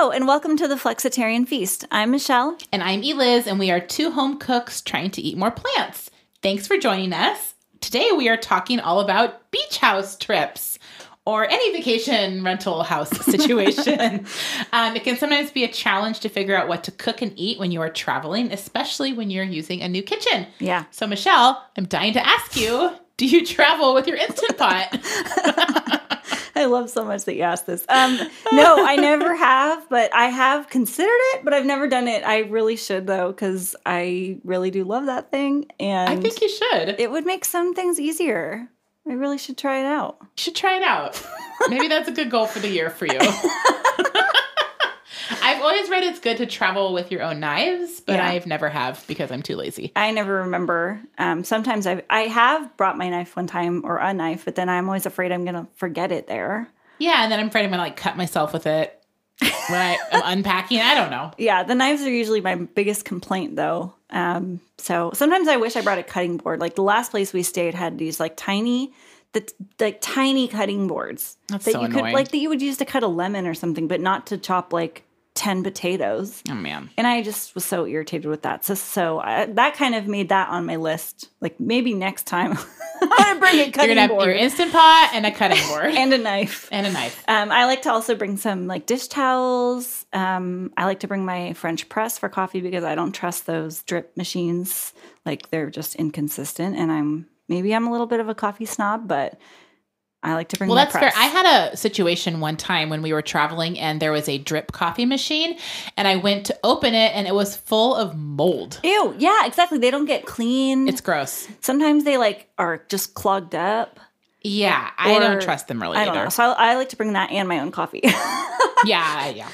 Hello, and welcome to the Flexitarian Feast. I'm Michelle. And I'm Eliz, and we are two home cooks trying to eat more plants. Thanks for joining us. Today we are talking all about beach house trips or any vacation rental house situation. It can sometimes be a challenge to figure out what to cook and eat when you are traveling, especially when you're using a new kitchen. Yeah. So Michelle, I'm dying to ask you, do you travel with your Instant Pot? I love so much that you asked this. No, I never have, but I have considered it, but I've never done it. I really should, though, because I really do love that thing. And I think you should. It would make some things easier. I really should try it out. You should try it out. Maybe that's a good goal for the year for you. I've always read it's good to travel with your own knives, but I've never have because I'm too lazy. I never remember. Sometimes I have brought my knife one time or a knife, but then I'm always afraid I'm going to forget it there. Yeah, and then I'm afraid I'm going to cut myself with it when I'm unpacking. I don't know. Yeah, the knives are usually my biggest complaint, though. So sometimes I wish I brought a cutting board. Like the last place we stayed had these tiny cutting boards That's that so you annoying. could that you would use to cut a lemon or something, but not to chop 10 potatoes. Oh, man. And I just was so irritated with that. So that kind of made that on my list. Maybe next time I'm going to bring a cutting board. You're going to have your Instant Pot and a cutting board. And a knife. And a knife. I like to also bring some dish towels. I like to bring my French press for coffee because I don't trust those drip machines. They're just inconsistent. And I'm a little bit of a coffee snob, but I like to bring my press. Well, that's fair. I had a situation one time when we were traveling and there was a drip coffee machine and I went to open it and it was full of mold. Ew. Yeah, exactly. They don't get clean. It's gross. Sometimes they are just clogged up. Yeah. I don't trust them really I don't either. know. So I like to bring that and my own coffee. Yeah.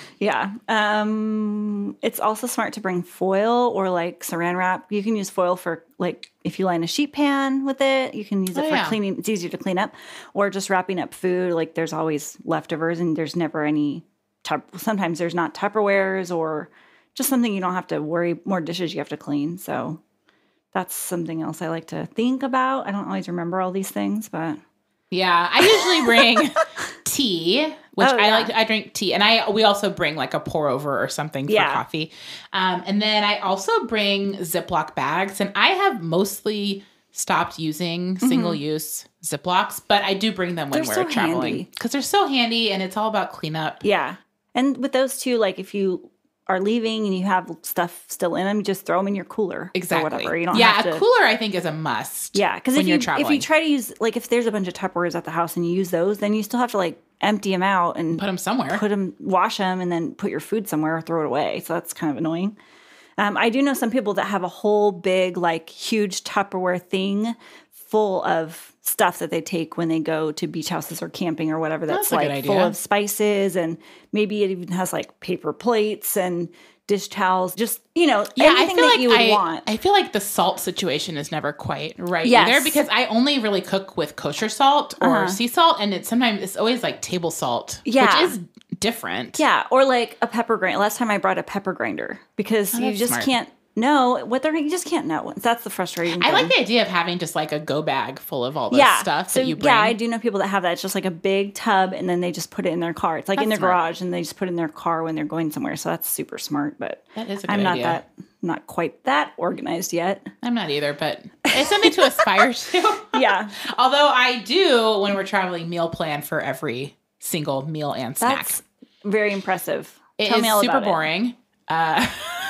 It's also smart to bring foil or saran wrap. You can use foil for if you line a sheet pan with it, you can use it for cleaning. It's easier to clean up, or just wrapping up food. There's always leftovers and there's never any sometimes there's not Tupperwares or just something you don't have to worry, more dishes you have to clean. So that's something else I like to think about. I don't always remember all these things, but yeah, I usually bring tea, which I drink tea. And we also bring a pour over or something for coffee. And then I also bring Ziploc bags. And I have mostly stopped using single-use Ziplocs, but I do bring them when we're traveling. Because they're so handy and it's all about cleanup. Yeah. And with those two, if you are leaving and you have stuff still in them, you just throw them in your cooler. Exactly. Or whatever. You don't have to. A cooler I think is a must. Yeah, because if you try to use if there's a bunch of Tupperwares at the house and you use those, then you still have to empty them out and put them somewhere. Wash them, and then put your food somewhere or throw it away. So that's kind of annoying. I do know some people that have a whole big huge Tupperware thing full of stuff that they take when they go to beach houses or camping or whatever. That's full of spices, and maybe it even has paper plates and dish towels. Just anything that you would want. I feel like the salt situation is never quite right either, because I only really cook with kosher salt or sea salt, and it's always table salt, which is different. Yeah, or a pepper grinder. Last time I brought a pepper grinder because you just can't know what you just can't know. That's the frustrating thing. I like the idea of having just a go bag full of all this stuff that you bring. Yeah, I do know people that have that. It's just a big tub, and then they just put it in their car. It's in their garage, and they just put it in their car when they're going somewhere. So that's super smart. But that is a good idea. Not quite that organized yet. I'm not either, but it's something to aspire to. Yeah. Although I do, when we're traveling, meal plan for every single meal and snack. That's very impressive. Tell me all about it. It is super boring.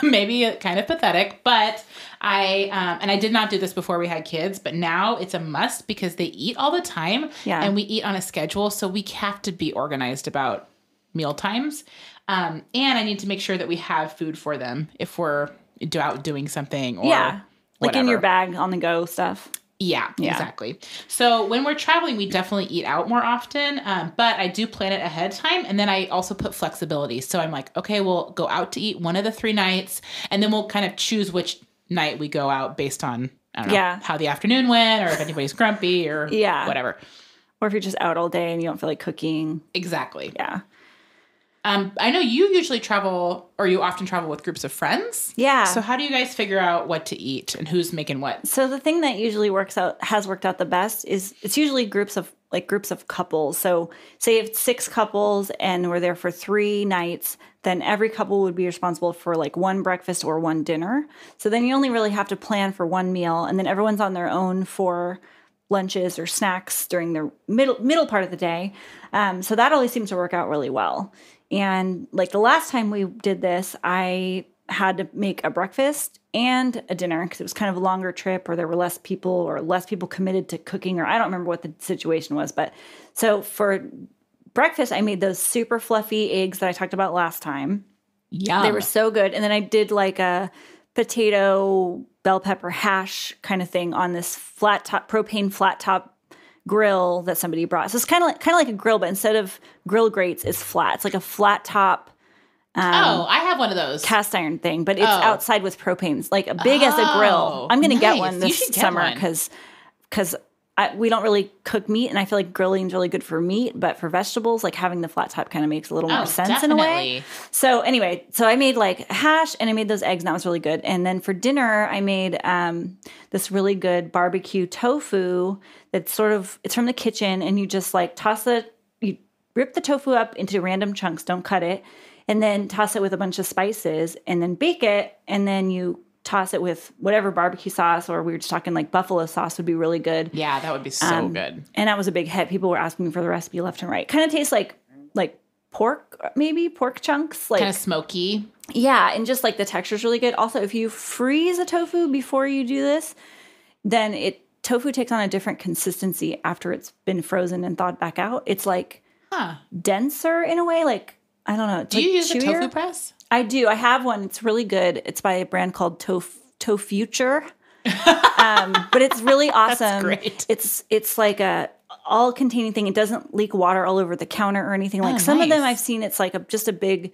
Maybe kind of pathetic, but I did not do this before we had kids, but now it's a must because they eat all the time and we eat on a schedule. So we have to be organized about meal times. And I need to make sure that we have food for them if we're out doing something or whatever. In your bag on the go stuff. Yeah, exactly. So when we're traveling, we definitely eat out more often, but I do plan it ahead of time. And then I also put flexibility. So I'm okay, we'll go out to eat one of the 3 nights, and then we'll kind of choose which night we go out based on, I don't know, how the afternoon went, or if anybody's grumpy or whatever. Or if you're just out all day and you don't feel like cooking. Exactly. Yeah. I know you usually travel, or you often travel with groups of friends. Yeah. So how do you guys figure out what to eat and who's making what? So the thing that usually has worked out the best is it's usually groups of couples. So say if it's 6 couples and we're there for 3 nights, then every couple would be responsible for like 1 breakfast or 1 dinner. So then you only really have to plan for 1 meal, and then everyone's on their own for lunches or snacks during the middle part of the day. So that always seems to work out really well. And like the last time we did this, I had to make a breakfast and a dinner because it was kind of a longer trip, or there were less people committed to cooking, or I don't remember what the situation was. But so for breakfast, I made those super fluffy eggs that I talked about last time. Yeah. They were so good. And then I did like a potato bell pepper hash kind of thing on this propane flat top grill that somebody brought. So it's kind of like a grill, but instead of grill grates, it's flat. It's like a flat top. I have one of those cast iron thing, but it's outside with propane. It's like big as a grill. I'm going to get one this summer because we don't really cook meat, and I feel like grilling is really good for meat, but for vegetables, like having the flat top kind of makes a little more sense in a way. So anyway, so I made like hash, and I made those eggs, and that was really good. And then for dinner, I made this really good barbecue tofu that's it's from the kitchen, and you just like you rip the tofu up into random chunks, don't cut it, and then toss it with a bunch of spices, and then bake it, and then you toss it with whatever barbecue sauce, or we were just talking like buffalo sauce would be really good. Yeah, that would be so good. And that was a big hit. People were asking me for the recipe left and right. Kind of tastes like pork, maybe pork chunks. Like, kind of smoky. Yeah, and just like the texture is really good. Also, if you freeze a tofu before you do this, then tofu takes on a different consistency after it's been frozen and thawed back out. It's like denser in a way. Like, I don't know. Do you use a tofu press? I do. I have one. It's really good. It's by a brand called Tofuture. But it's really awesome. That's great. It's like a all-containing thing. It doesn't leak water all over the counter or anything. Like some of them I've seen, it's like just a big,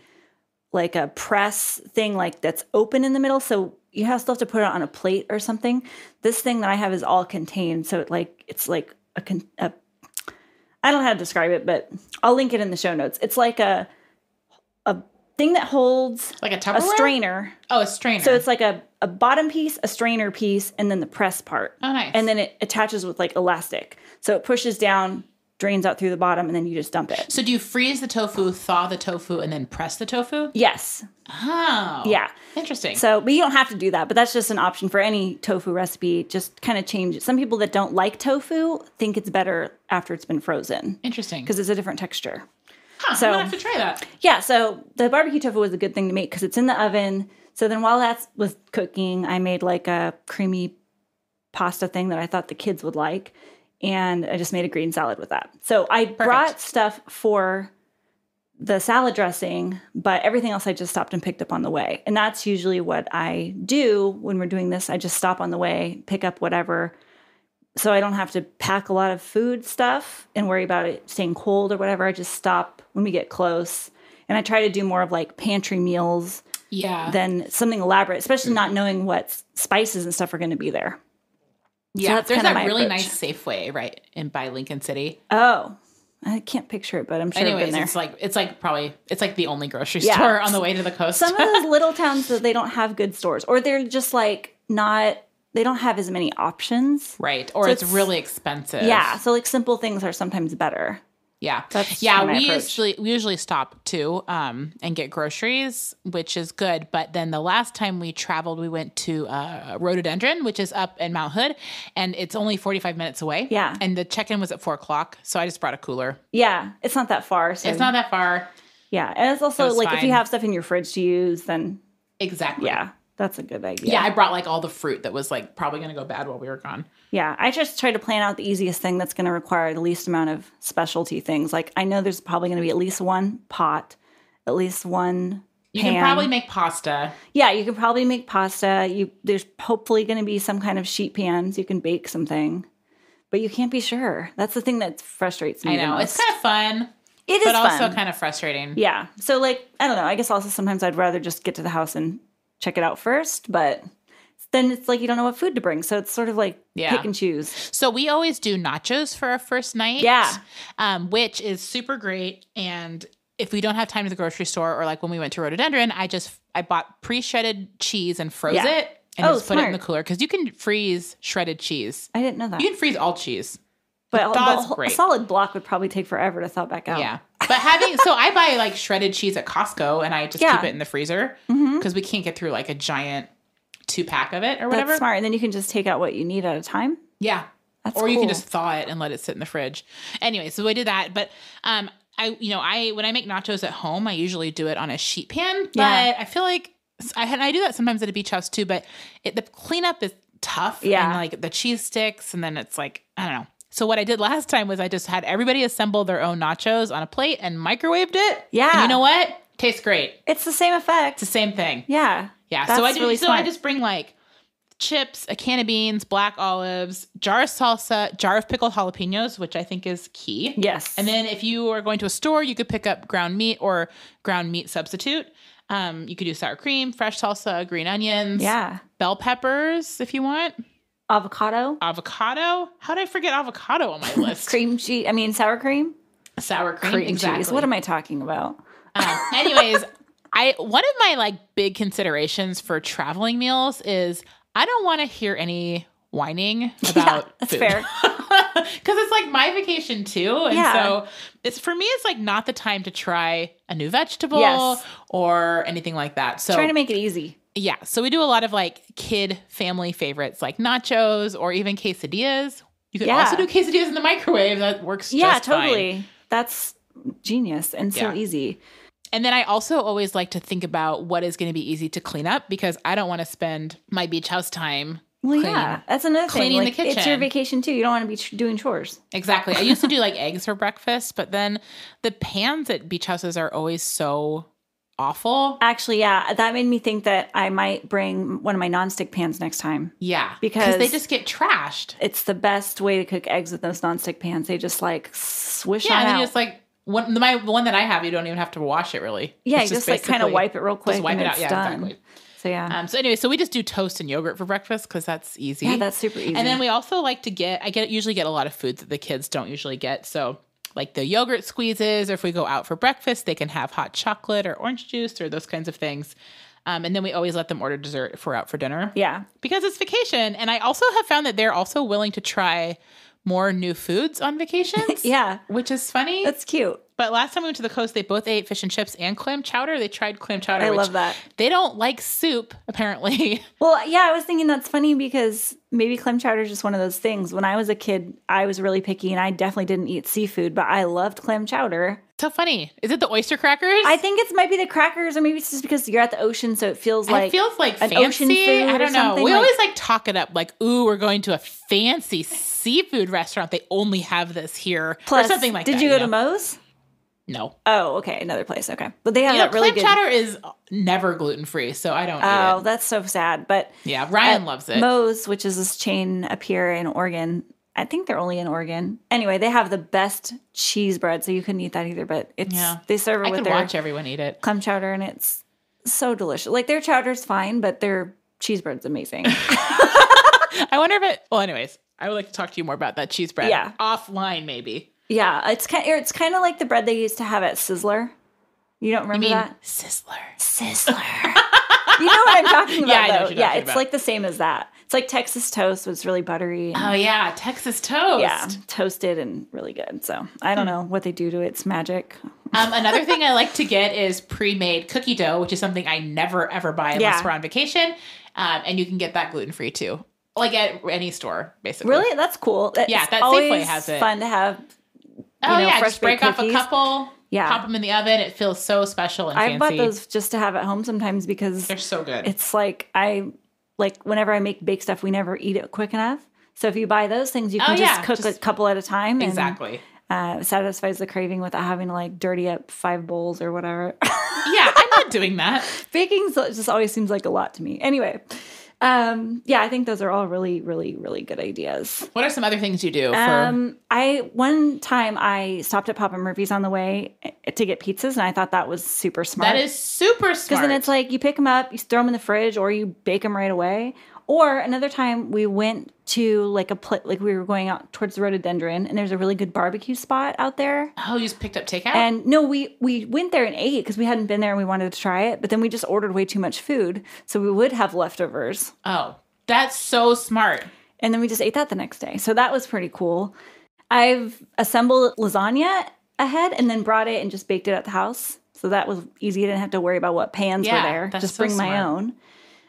like a press thing, like that's open in the middle. So you still have to put it on a plate or something. This thing that I have is all contained. So it's like I don't know how to describe it, but I'll link it in the show notes. It's like a thing that holds like a strainer. Oh, a strainer. So it's like a bottom piece, a strainer piece, and then the press part. Oh, nice. And then it attaches with like elastic. So it pushes down, drains out through the bottom, and then you just dump it. So do you freeze the tofu, thaw the tofu, and then press the tofu? Yes. Oh. Yeah. Interesting. So, but you don't have to do that, but that's just an option for any tofu recipe. Just kind of change it. Some people that don't like tofu think it's better after it's been frozen. Interesting. Because it's a different texture. Huh, so, I'm going to have to try that. Yeah, so the barbecue tofu was a good thing to make because it's in the oven. So then while that was cooking, I made like a creamy pasta thing that I thought the kids would like. And I just made a green salad with that. So I brought stuff for the salad dressing, but everything else I just stopped and picked up on the way. And that's usually what I do when we're doing this. I just stop on the way, pick up whatever. So I don't have to pack a lot of food stuff and worry about it staying cold or whatever. I just stop when we get close. And I try to do more of like pantry meals than something elaborate, especially not knowing what spices and stuff are going to be there. Yeah, so there's that really nice Safeway right by Lincoln City. Oh, I can't picture it, but I'm sure Anyways, I've been there. it's like the only grocery store on the way to the coast. Some of those little towns that they don't have good stores, or they're just like they don't have as many options. Right. Or so it's really expensive. Yeah. So like simple things are sometimes better. Yeah. We usually stop too and get groceries, which is good. But then the last time we traveled, we went to Rhododendron, which is up in Mount Hood, and it's only 45 minutes away. Yeah. And the check-in was at 4:00, so I just brought a cooler. Yeah. It's not that far. So. It's not that far. Yeah. And it's also like fine. If you have stuff in your fridge to use, then. Exactly. Yeah. That's a good idea. Yeah, I brought like all the fruit that was like probably going to go bad while we were gone. Yeah, I just try to plan out the easiest thing that's going to require the least amount of specialty things. Like I know there's probably going to be at least one pot, at least one You pan. can probably make pasta. Yeah, you can probably make pasta. There's hopefully going to be some kind of sheet pans. You can bake something. But you can't be sure. That's the thing that frustrates me. I know. It's kind of fun. It is fun. But also kind of frustrating. Yeah. So like, I don't know. I guess also sometimes I'd rather just get to the house and check it out first, but then it's like you don't know what food to bring. So it's sort of like pick and choose. So we always do nachos for our first night. Yeah. Which is super great. And if we don't have time to the grocery store, or like when we went to Rhododendron, I bought pre-shredded cheese and froze it and just put it in the cooler. Because you can freeze shredded cheese. I didn't know that. You can freeze all cheese. But a solid block would probably take forever to thaw back out. Yeah. But so I buy like shredded cheese at Costco and I just keep it in the freezer because we can't get through like a giant 2-pack of it or whatever. That's smart. And then you can just take out what you need at a time. Yeah. That's or cool. you can just thaw it and let it sit in the fridge. Anyway, so I did that. But when I make nachos at home, I usually do it on a sheet pan. But I feel like I do that sometimes at a beach house too. But the cleanup is tough. Yeah. And like the cheese sticks, and then it's like, I don't know. So what I did last time was I just had everybody assemble their own nachos on a plate and microwaved it. Yeah. And you know what? Tastes great. It's the same effect. It's the same thing. Yeah. Yeah. So I just bring like chips, a can of beans, black olives, jar of salsa, jar of pickled jalapenos, which I think is key. Yes. And then if you are going to a store, you could pick up ground meat or ground meat substitute. You could do sour cream, fresh salsa, green onions. Yeah. Bell peppers if you want. Avocado. How did I forget avocado on my list? Cream cheese. I mean, sour cream. Sour cream. Exactly. Cheese. What am I talking about? Anyways, one of my like big considerations for traveling meals is I don't want to hear any whining about that's food. Fair. Because it's like my vacation too. And so for me, it's like not the time to try a new vegetable or anything like that. So trying to make it easy. Yeah. So we do a lot of like kid family favorites like nachos or even quesadillas. You could also do quesadillas in the microwave. That works just totally. fine. That's genius and so easy. And then I also always like to think about what is going to be easy to clean up because I don't want to spend my beach house time that's another thing. Cleaning the kitchen. It's your vacation too. You don't want to be doing chores. Exactly. I used to do like eggs for breakfast, but then the pans at beach houses are always so awful. Actually, yeah. That made me think that I might bring one of my nonstick pans next time. Yeah. Because they just get trashed. It's the best way to cook eggs with those nonstick pans. They just like swish on out. Yeah, and just like the one that I have, you don't even have to wash it really. Yeah, you just like kind of wipe it real quick. Just wipe it out. Yeah, done. Exactly. So yeah. So anyway, so we just do toast and yogurt for breakfast because that's easy. Yeah, that's super easy. And then we also like to usually get a lot of foods that the kids don't usually get. So like the yogurt squeezes, or if we go out for breakfast, they can have hot chocolate or orange juice or those kinds of things. And then we always let them order dessert if we're out for dinner. Yeah. Because it's vacation. And I also have found that they're also willing to try more new foods on vacations. Yeah. Which is funny. That's cute. But last time we went to the coast, they both ate fish and chips and clam chowder. They tried clam chowder. I love that. They don't like soup, apparently. Well, yeah, I was thinking that's funny because maybe clam chowder is just one of those things. When I was a kid, I was really picky and I definitely didn't eat seafood, but I loved clam chowder. So funny. Is it the oyster crackers? I think it might be the crackers, or maybe it's just because you're at the ocean, so it feels like fancy. Ocean food. I don't know. We always like talk it up like, ooh, we're going to a fancy seafood restaurant. They only have this here. Plus, or something like that. Did you go to Moe's? No. Oh, okay. Another place. Okay. But they have that really good. Clam chowder is never gluten-free, so I don't eat it. Oh, that's so sad. But yeah, Ryan loves it. Moe's, which is this chain up here in Oregon. I think they're only in Oregon. Anyway, they have the best cheese bread, so you couldn't eat that either. But they serve it with their watch everyone eat it. Clam chowder, and it's so delicious. Like their chowder's fine, but their cheese bread's amazing. I wonder if it. Well, anyways, I would like to talk to you more about that cheese bread. Yeah, offline maybe. Yeah, it's kind of like the bread they used to have at Sizzler. You don't remember that? Sizzler. You know what I'm talking about? Yeah, I know what you're talking it's about. like the same as that. It's like Texas toast was really buttery. Oh yeah, Texas toast. Yeah, toasted and really good. So I don't know what they do to it. It's magic. Another thing I like to get is pre-made cookie dough, which is something I never ever buy unless we're on vacation. And you can get that gluten-free too, like at any store, basically. Really, that's cool. That Safeway has it. Fun to have. Fresh just break off cookies. A couple. Yeah, pop them in the oven. It feels so special and fancy. I bought those just to have at home sometimes because they're so good. It's like whenever I make bake stuff, we never eat it quick enough. So if you buy those things, you can just cook a couple at a time. Exactly. And, satisfies the craving without having to like dirty up 5 bowls or whatever. Yeah, I'm not doing that. Baking just always seems like a lot to me. Anyway. I think those are all really, really, really good ideas. What are some other things you do? One time I stopped at Papa Murphy's on the way to get pizzas, and I thought that was super smart. That is super smart. Because then it's like you pick them up, you throw them in the fridge, or you bake them right away. Or another time we went to like like we were going out towards the rhododendron, and there's a really good barbecue spot out there. Oh, you just picked up takeout? And no, we went there and ate because we hadn't been there and we wanted to try it. But then we just ordered way too much food, so we would have leftovers. Oh, that's so smart. And then we just ate that the next day. So that was pretty cool. I've assembled lasagna ahead and then brought it and just baked it at the house. So that was easy. I didn't have to worry about what pans were there. Just bring my own.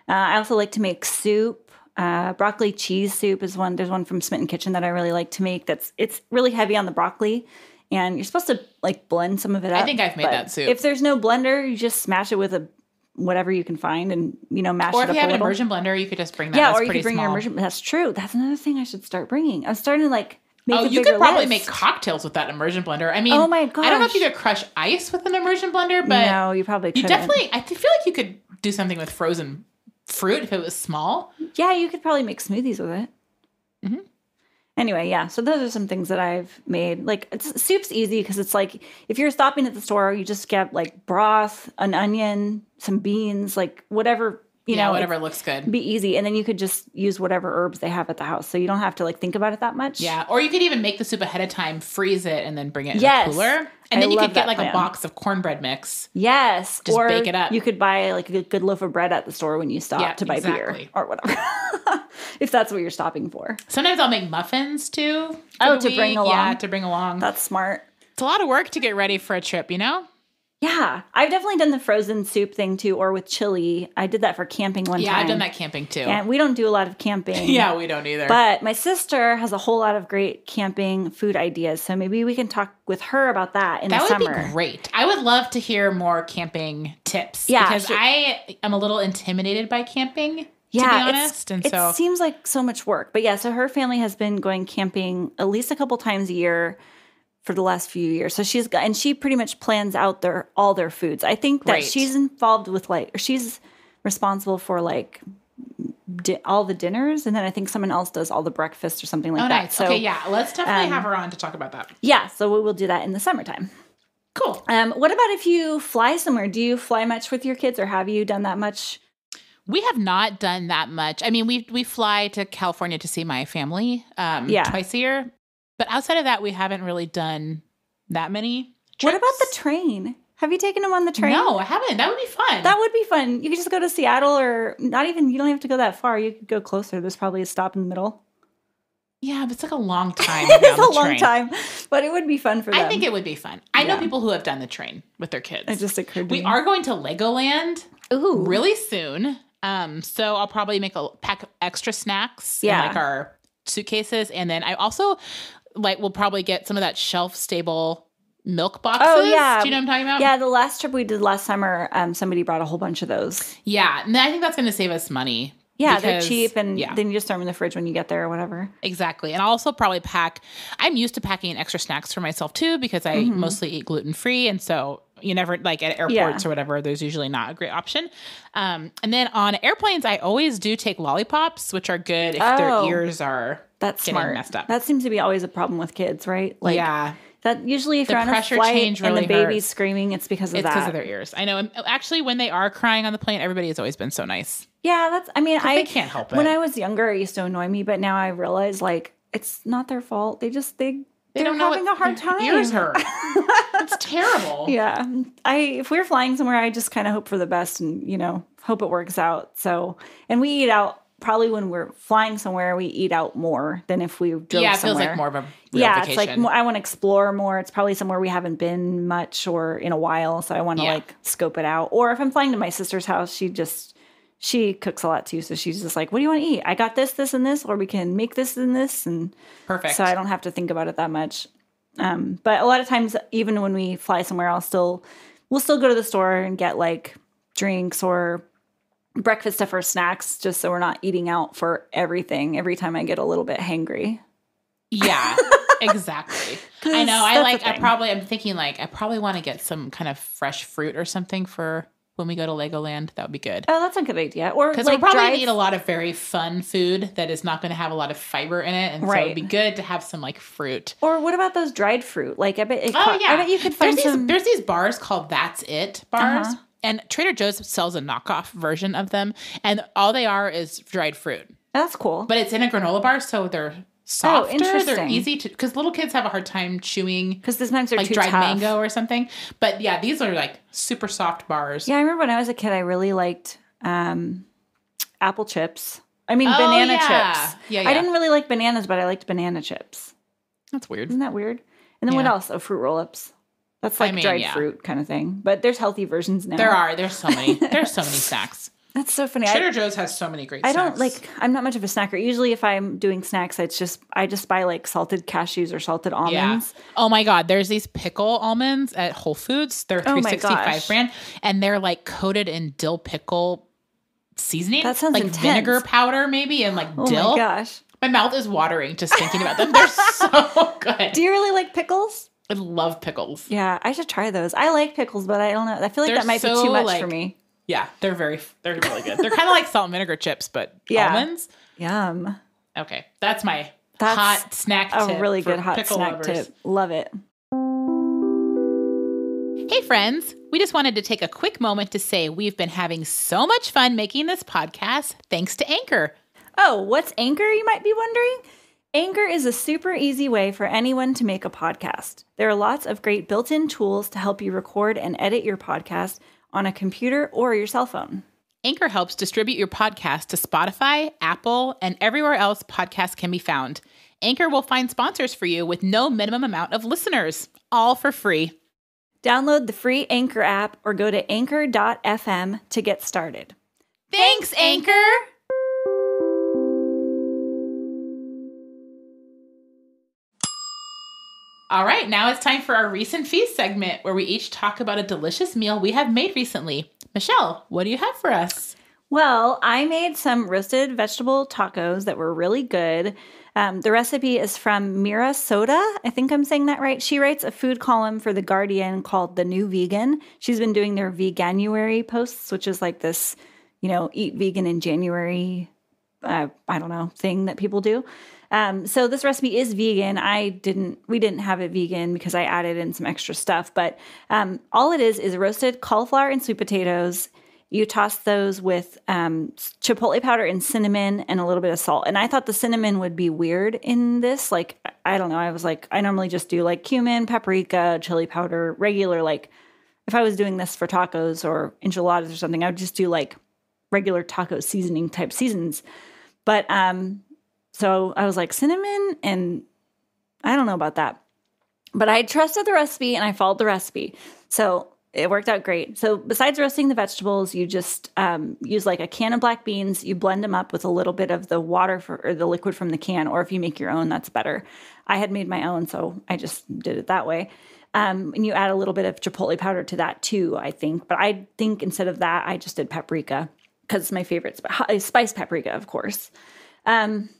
I also like to make soup. Broccoli cheese soup is one. There's one from Smitten Kitchen that I really like to make. It's really heavy on the broccoli, and you're supposed to like blend some of it up. I think I've made that soup. If there's no blender, you just smash it with whatever you can find, and mash it up. Or if you have an immersion blender, you could just bring that. Yeah, or you could bring your immersion. That's true. That's another thing I should start bringing. I'm starting to make a bigger you could probably list. make cocktails with that immersion blender. I mean, oh my gosh. I don't know if you could crush ice with an immersion blender, but no, you probably couldn't. I feel like you could do something with frozen fruit if it was small. Yeah, you could probably make smoothies with it. Mm-hmm. Anyway, yeah, so those are some things that I've made. Like, soup's easy because it's like, if you're stopping at the store, you just get like broth, an onion, some beans, like whatever, whatever looks good. Be easy. And then you could just use whatever herbs they have at the house. So you don't have to like think about it that much. Yeah. Or you could even make the soup ahead of time, freeze it, and then bring it in a cooler. And then you could get like a box of cornbread mix. Yes. Just bake it up. You could buy like a good loaf of bread at the store when you stop to buy beer or whatever. If that's what you're stopping for. Sometimes I'll make muffins too. To bring along. Yeah, to bring along. That's smart. It's a lot of work to get ready for a trip, Yeah, I've definitely done the frozen soup thing too, or with chili. I did that for camping one time. Yeah, I've done that camping too. And we don't do a lot of camping. Yeah, we don't either. But my sister has a whole lot of great camping food ideas, so maybe we can talk with her about that in the summer. That would be great. I would love to hear more camping tips. Yeah, because I am a little intimidated by camping. Yeah, to be honest. It seems like so much work. But yeah, so her family has been going camping at least a couple times a year for the last few years. So she pretty much plans out all their foods. I think that she's involved with she's responsible for all the dinners, and then I think someone else does all the breakfast or something like that. Nice. So, okay, yeah, let's definitely have her on to talk about that. Yeah, so we will do that in the summertime. Cool. What about if you fly somewhere? Do you fly much with your kids, or have you done that much? We have not done that much. I mean, we fly to California to see my family twice a year. But outside of that, we haven't really done that many trips. What about the train? Have you taken them on the train? No, I haven't. That would be fun. That would be fun. You could just go to Seattle, or you don't have to go that far. You could go closer. There's probably a stop in the middle. Yeah, but it's like a long time. It's a long time, but it would be fun for them. I think it would be fun. I know people who have done the train with their kids. It just occurred to me. We are going to Legoland really soon. So I'll probably pack extra snacks in our suitcases. And then I also we'll probably get some of that shelf stable milk boxes. Oh, yeah. Do you know what I'm talking about? Yeah, the last trip we did last summer, somebody brought a whole bunch of those. Yeah, and I think that's going to save us money. Yeah, they're cheap, and then you just throw them in the fridge when you get there or whatever. Exactly. And I'll also probably I'm used to packing extra snacks for myself too, because I mostly eat gluten-free, and so you never, at airports or whatever, there's usually not a great option. And then on airplanes, I always do take lollipops, which are good if their ears are getting messed up. That seems to be always a problem with kids, right? Yeah. That usually if you're on a flight and the baby's screaming, it's because of that. It's because of their ears. I know. And actually, when they are crying on the plane, everybody has always been so nice. Yeah, they can't help it. When I was younger, it used to annoy me, but now I realize it's not their fault. They're don't know having a hard time. Ears hurt. It's terrible. Yeah. If we're flying somewhere, I just kind of hope for the best and, hope it works out. So, and we eat out. Probably when we're flying somewhere, we eat out more than if we drove somewhere. Yeah, it feels like more of a real vacation. It's like I want to explore more. It's probably somewhere we haven't been much or in a while, so I want to scope it out. Or if I'm flying to my sister's house, she cooks a lot too, so she's just like, "What do you want to eat? I got this, this, and this, or we can make this and this." And perfect. So I don't have to think about it that much. But a lot of times, even when we fly somewhere, we'll still go to the store and get drinks or breakfast stuff or snacks, just so we're not eating out for everything every time I get a little bit hangry. Yeah, exactly. I know. I'm thinking I probably want to get some kind of fresh fruit or something for when we go to Legoland. That would be good. Oh, that's a good idea. Or because we'll probably eat a lot of very fun food that is not going to have a lot of fiber in it, and so it'd be good to have some fruit. Or what about those dried fruit? I bet you could find there's these bars called That's It bars. And Trader Joe's sells a knockoff version of them. And all they are is dried fruit. That's cool. But it's in a granola bar, so they're softer. Oh, interesting. They're easy to, because little kids have a hard time chewing. Because sometimes they're like too dried tough. mango or something. But yeah, these are like super soft bars. Yeah, I remember when I was a kid, I really liked apple chips. I mean, banana chips. Yeah. I didn't really like bananas, but I liked banana chips. That's weird. Isn't that weird? And then what else? Oh, fruit roll-ups. That's like dried fruit kind of thing. But there's healthy versions now. There's so many. There's so many snacks. That's so funny. Trader Joe's has so many great snacks. I'm not much of a snacker. Usually if I'm doing snacks, I just buy like salted cashews or salted almonds. Yeah. Oh my God. There's these pickle almonds at Whole Foods. They're 365 brand. And they're like coated in dill pickle seasoning. That sounds like intense. Vinegar powder maybe and like dill. Oh my gosh. My mouth is watering just thinking about them. They're so good. Do you really like pickles? I love pickles. Yeah, I should try those. I like pickles, but I don't know. I feel like that might be too much for me. Yeah, they're really good. They're kind of like salt and vinegar chips, but almonds. Yum. Okay, that's my hot snack tip. A really good hot snack tip. Love it. Hey friends, we just wanted to take a quick moment to say we've been having so much fun making this podcast thanks to Anchor. Oh, what's Anchor, you might be wondering? Anchor is a super easy way for anyone to make a podcast. There are lots of great built-in tools to help you record and edit your podcast on a computer or your cell phone. Anchor helps distribute your podcast to Spotify, Apple, and everywhere else podcasts can be found. Anchor will find sponsors for you with no minimum amount of listeners, all for free. Download the free Anchor app or go to anchor.fm to get started. Thanks, Anchor! All right, now it's time for our Recent Feast segment where we each talk about a delicious meal we have made recently. Michelle, what do you have for us? Well, I made some roasted vegetable tacos that were really good. The recipe is from Mira Soda. I think I'm saying that right. She writes a food column for The Guardian called The New Vegan. She's been doing their Veganuary posts, which is like this, eat vegan in January, thing that people do. So this recipe is vegan. We didn't have it vegan because I added in some extra stuff, but all it is roasted cauliflower and sweet potatoes. You toss those with chipotle powder and cinnamon and a little bit of salt. And I thought the cinnamon would be weird in this. Like, I don't know. I was like, I normally just do like cumin, paprika, chili powder, regular, like if I was doing this for tacos or enchiladas or something, I would just do like regular taco seasoning type seasons. But so I was like, cinnamon, and I don't know about that. But I trusted the recipe, and I followed the recipe. So it worked out great. So besides roasting the vegetables, you just use like a can of black beans. You blend them up with a little bit of the water or the liquid from the can, or if you make your own, that's better. I had made my own, so I just did it that way. And you add a little bit of chipotle powder to that too, I think. But I think instead of that, I just did paprika because it's my favorite spice paprika, of course.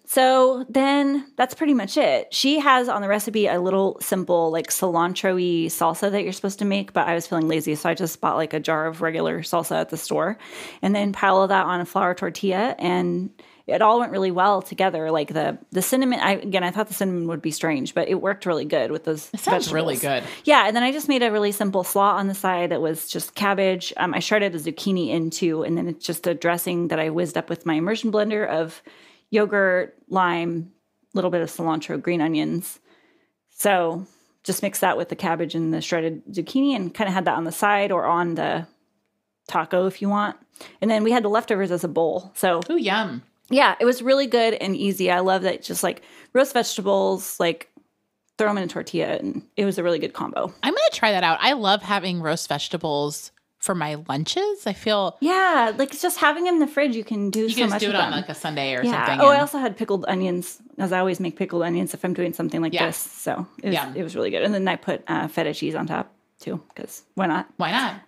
So then that's pretty much it. She has on the recipe a little simple like cilantro-y salsa that you're supposed to make, but I was feeling lazy. So I just bought like a jar of regular salsa at the store and then pile that on a flour tortilla, and it all went really well together. Like the cinnamon, I thought the cinnamon would be strange, but it worked really good with those vegetables. Sounds really good. Yeah. And then I just made a really simple slaw on the side that was just cabbage. I shredded a zucchini into, and then it's just a dressing that I whizzed up with my immersion blender of yogurt, lime, a little bit of cilantro, green onions. So just mix that with the cabbage and the shredded zucchini and kind of had that on the side or on the taco if you want. And then we had the leftovers as a bowl. So, ooh, yum. Yeah, it was really good and easy. I love that just like roast vegetables, like throw them in a tortilla, and it was a really good combo. I'm going to try that out. I love having roast vegetables for my lunches. I feel like it's just having them in the fridge. You can do so much. You can do it on like a Sunday or something. Oh, I also had pickled onions, as I always make pickled onions if I'm doing something like this. So it was really good. And then I put feta cheese on top too, because why not? Why not?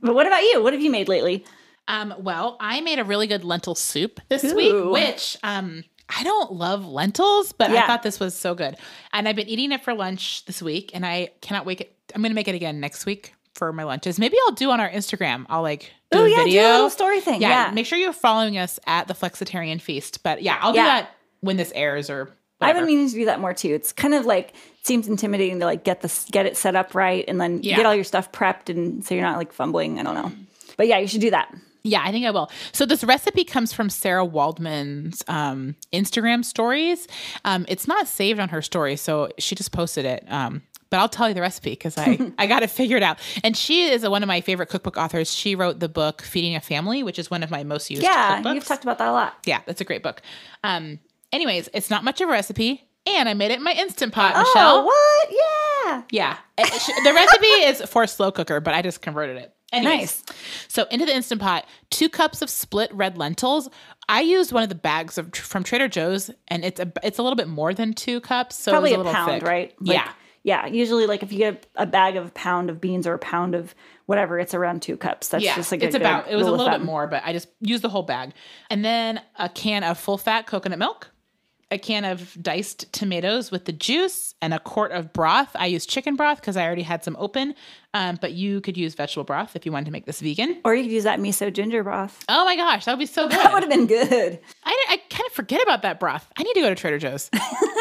But what about you? What have you made lately? Well, I made a really good lentil soup this week, which I don't love lentils, but I thought this was so good. And I've been eating it for lunch this week, and I cannot wait. I'm going to make it again next week for my lunches. Maybe I'll do on our Instagram. I'll do a video. Do a little story thing. Yeah. Make sure you're following us at the Flexitarian Feast. But I'll do that when this airs or whatever. I've been meaning to do that more too. It's kind of like, it seems intimidating to like get it set up right and then get all your stuff prepped, and so you're not like fumbling. I don't know. But yeah, you should do that. Yeah, I think I will. So this recipe comes from Sarah Waldman's Instagram stories. It's not saved on her story, so she just posted it. But I'll tell you the recipe because I got it figured out. And she is one of my favorite cookbook authors. She wrote the book Feeding a Family, which is one of my most used cookbooks. Yeah, you've talked about that a lot. Yeah, that's a great book. Anyways, it's not much of a recipe. And I made it in my Instant Pot, Michelle. Oh, what? Yeah. Yeah. The recipe is for a slow cooker, but I just converted it. Anyways, nice. So into the Instant Pot, 2 cups of split red lentils. I used one of the bags from Trader Joe's, and it's a little bit more than 2 cups. So probably it was a little pound, thick. Right? Yeah. Yeah. Usually, like if you get a bag of a pound of beans or a pound of whatever, it's around 2 cups. That's just like it was a little bit more, but I just used the whole bag. And then a can of full fat coconut milk, a can of diced tomatoes with the juice, and a quart of broth. I used chicken broth because I already had some open, but you could use vegetable broth if you wanted to make this vegan. Or you could use that miso ginger broth. Oh my gosh, that would be so good. That would have been good. I kind of forget about that broth. I need to go to Trader Joe's.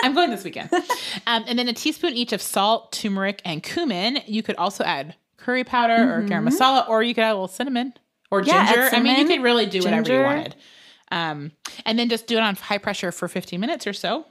I'm going this weekend. And then a teaspoon each of salt, turmeric, and cumin. You could also add curry powder or garam masala, or you could add a little cinnamon or ginger. I mean, you could really do whatever you wanted. And then just do it on high pressure for 15 minutes or so.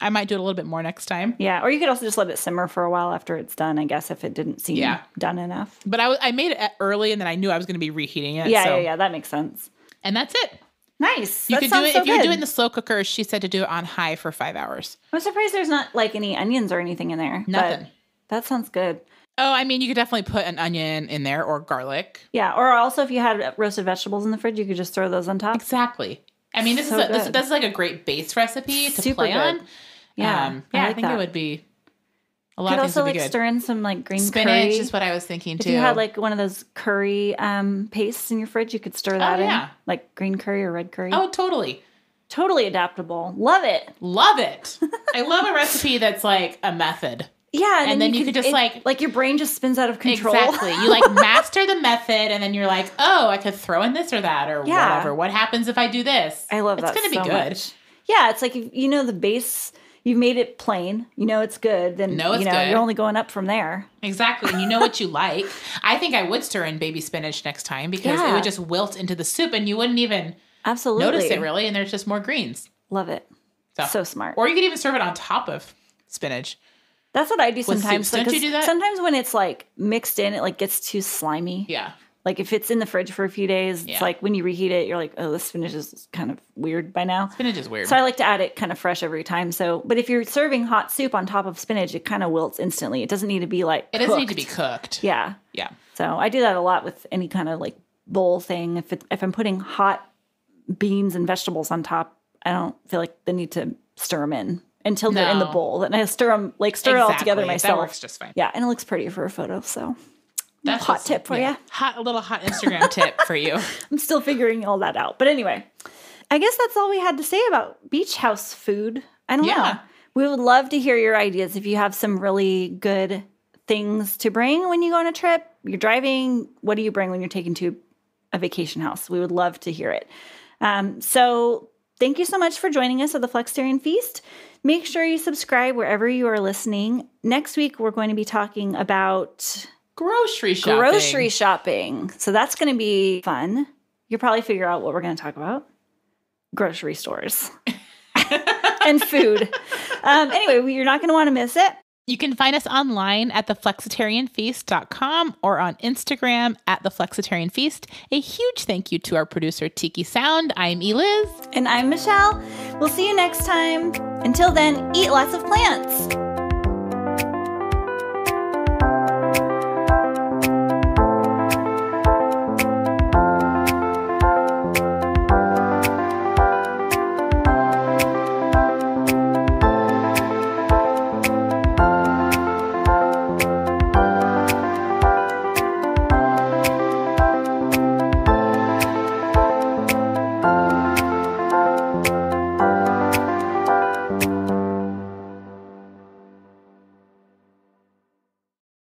I might do it a little bit more next time. Yeah, or you could also just let it simmer for a while after it's done, I guess, if it didn't seem done enough. But I made it early, and then I knew I was going to be reheating it. Yeah, that makes sense. And that's it. Nice. You could do it if you do it in the slow cooker. She said to do it on high for 5 hours. I'm surprised there's not like any onions or anything in there. Nothing. That sounds good. Oh, I mean, you could definitely put an onion in there or garlic. Yeah, or also if you had roasted vegetables in the fridge, you could just throw those on top. Exactly. I mean, this is like a great base recipe to play on. Yeah, I think it would be a lot of things would be good. Could also stir in some like green spinach curry. Is what I was thinking too. If you had like one of those curry pastes in your fridge, you could stir that in, like green curry or red curry. Oh, totally. Totally adaptable. Love it. Love it. I love a recipe that's like a method. Yeah, and then you could just like your brain just spins out of control. Exactly. You like master the method, and then you're like, oh, I could throw in this or that or whatever. What happens if I do this? I love that. It's going to be good. Much. Yeah, it's like if you know the base. You've made it plain. You know it's good. Then good. You're only going up from there. Exactly. And you know what you like. I think I would stir in baby spinach next time because it would just wilt into the soup, and you wouldn't even notice it really. And there's just more greens. Love it. So smart. Or you could even serve it on top of spinach. That's what I do sometimes. Don't you do that? Sometimes when it's like mixed in, it like gets too slimy. Yeah. Like if it's in the fridge for a few days, it's like when you reheat it, you're like, oh, this spinach is kind of weird by now. Spinach is weird. So I like to add it kind of fresh every time. But if you're serving hot soup on top of spinach, it kind of wilts instantly. It doesn't need to be like cooked. It doesn't need to be cooked. Yeah. Yeah. So I do that a lot with any kind of like bowl thing. If I'm putting hot beans and vegetables on top, I don't feel like the need to stir them in until they're in the bowl. Then I stir it all together myself. That works just fine. Yeah, and it looks prettier for a photo. So that's hot tip for you. A little hot Instagram tip for you. I'm still figuring all that out. But anyway, I guess that's all we had to say about beach house food. I don't know. We would love to hear your ideas if you have some really good things to bring when you go on a trip. You're driving. What do you bring when you're taken to a vacation house? We would love to hear it. So thank you so much for joining us at the Flexitarian Feast. Make sure you subscribe wherever you are listening. Next week, we're going to be talking about grocery shopping. So that's going to be fun. You'll probably figure out what we're going to talk about. Grocery stores and food. Anyway, you're not going to want to miss it. You can find us online at theflexitarianfeast.com or on Instagram at theflexitarianfeast. A huge thank you to our producer, Tiki Sound. I'm Eliz. And I'm Michelle. We'll see you next time. Until then, eat lots of plants.